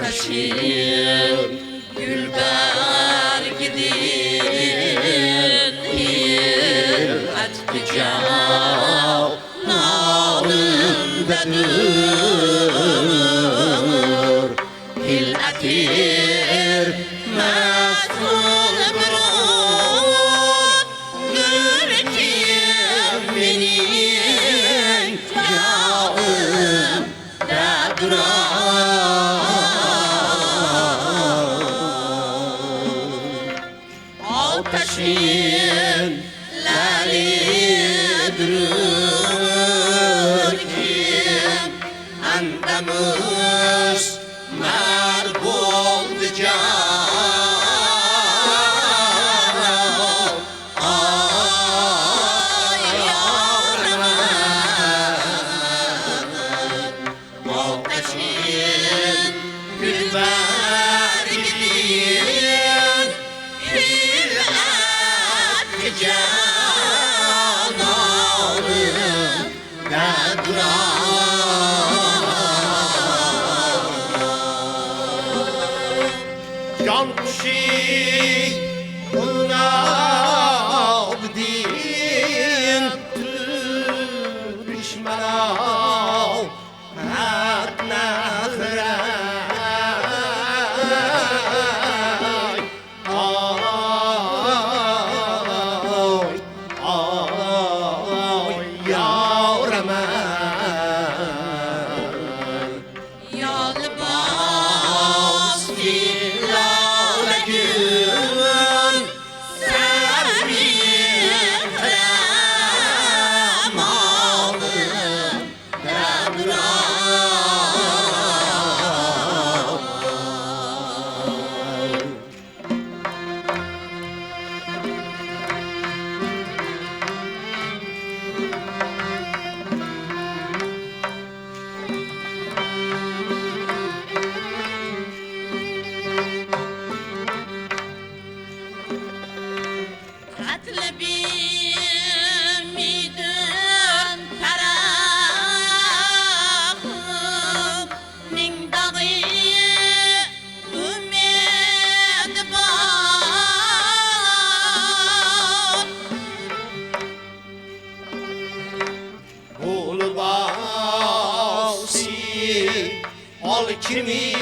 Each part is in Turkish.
Taşıyın gülber gidin Hil'at cananındadır Hil'atir mesul birun Gürkim benim canımda durar Taşın lalidir kim andamış marbol can ay yavrum o taşın gülber gidin cananımda durar Can kuşu unabdin Düşmanav hat nahray Ol kimi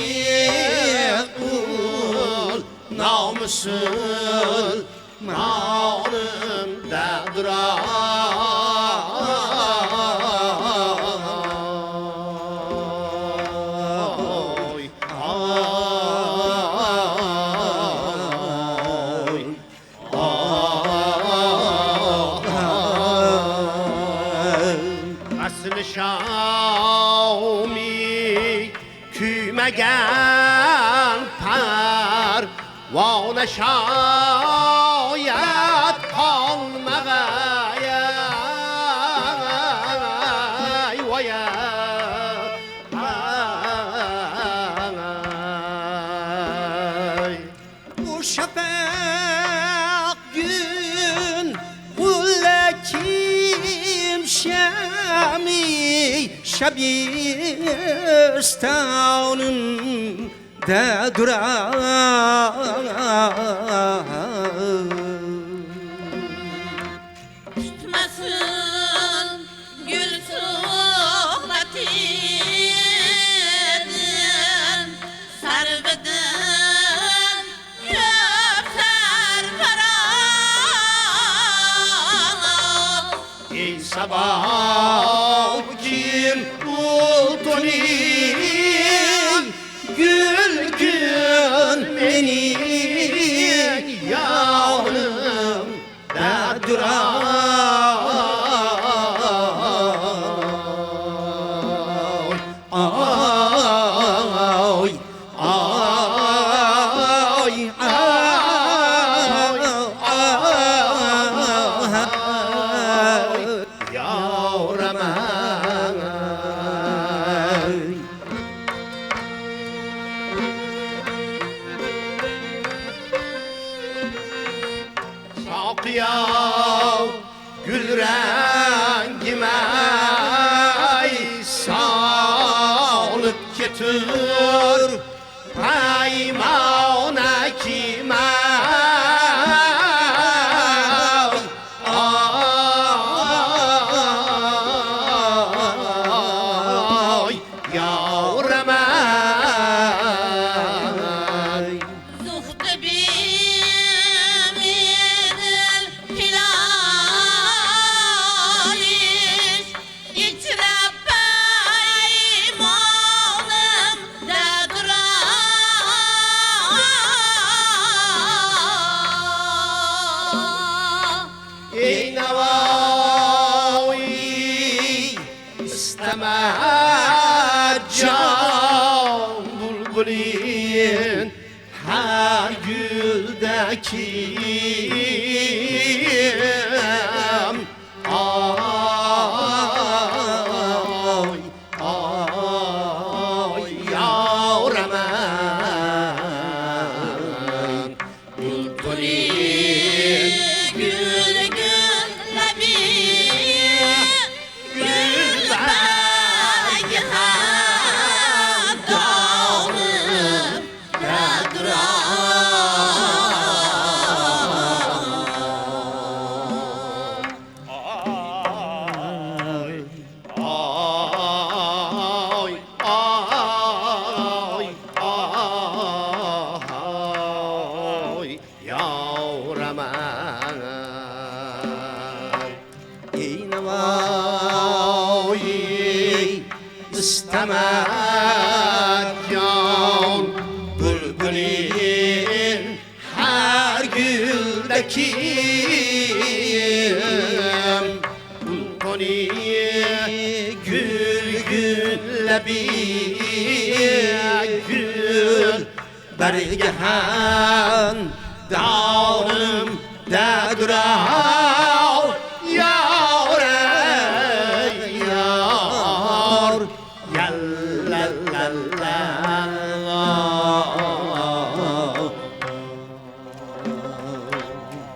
ul namusul malımda durar Aslı Şami kümegen parvana şayet kalmaya vaya bu şafak gün kullekim şami şabistanımda durar Tutmasın gül suhlatidin sargıdın köfter karar Ey sabah kim ultuni gül gün beni yavrum da durar ay ay ay yavrum götür paymağına kime ay yavrum ay Zuhdu bimir hilaliş İçre peymanım da durar ey navavi istemez can bulbulin her güldeki ay ay yavrum ay bulbulin Gül gül lebim Gül belki hem dağılım da ay ay ay ay yavrum ay ey navayi istemez can bülbülin her güldeki Koni gül gülle bir gül bergehen dağım da durar yar yar yallalala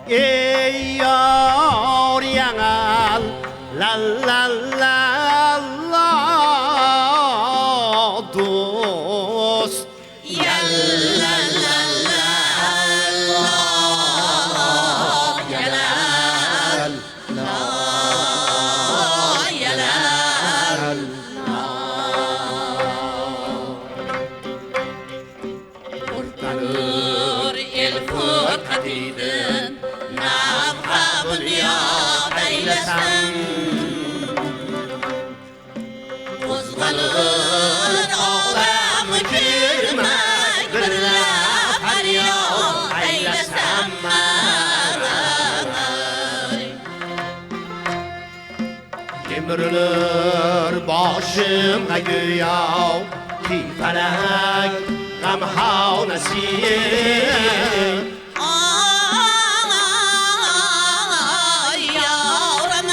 ey yar yanal la la la la dost Yalla la la la Yalla la Yalla Kurtanır el fırkatidin Nam kabul ya eylesin Kuzgalır ağlamı girmek Birler feryat eylesem Yemrilir başımda güya ki felek gam havnesi Ay yavrum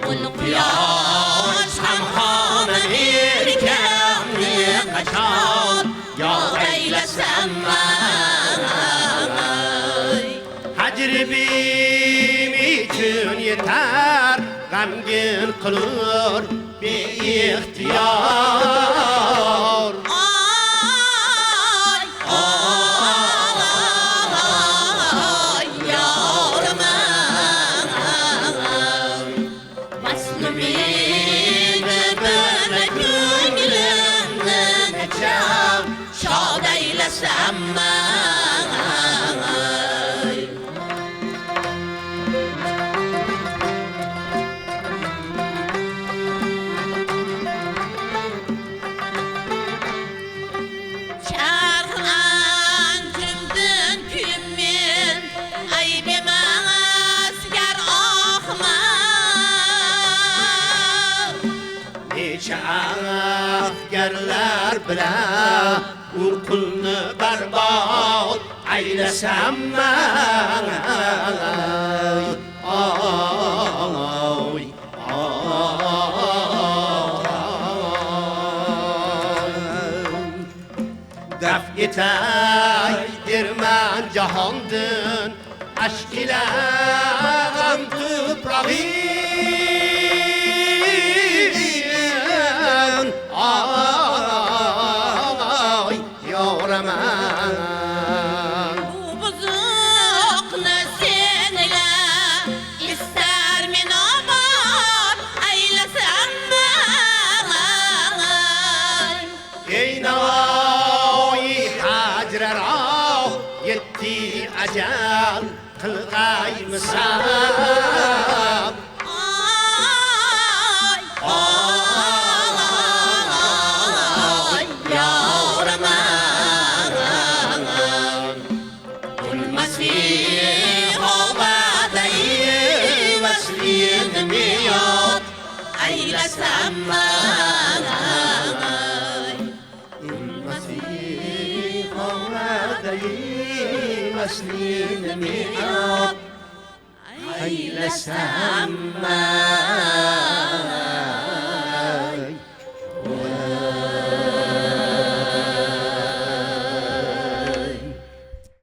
Ul kuyaş hem hanım erkemli kaçar Yol eylesem Hacribim için yeter gamgin kılır bir ihtiyar Ay yavrum Maslumin böyle gönlümden geçer Şad eylesem Çarhan cümdün kümmin Aybime asker ahma Neçe askerler bile Urkulunu berbat eylesem ay Def eteydirmen cahandın Aşk ile gam toprağı ينسام المسيح ولدي مسلين مئات عيل سما